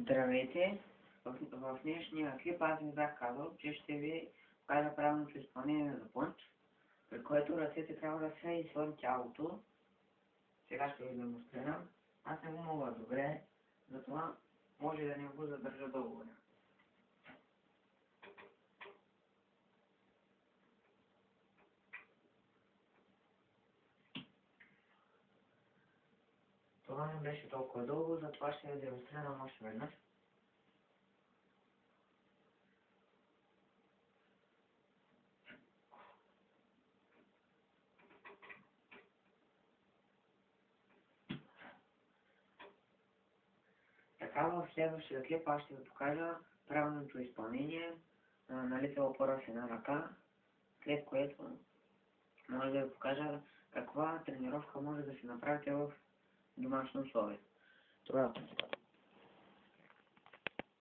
Здравейте! В днешния клип аз ви бях казал, че ще ви покажа правилното изпълнение на пънч, при което ръцете трябва да са извън тялото. Сега ще ви демонстрирам. Аз не го мога добре, затова може да не го задържа дълго време. Това не беше толкова дълго, затова ще ви демонстрирам още веднъж. Така, в следващия клип аз ще ви покажа правилното изпълнение на лице опора с една ръка, след което може да ви покажа каква тренировка може да си направите в домашни условия. Това е.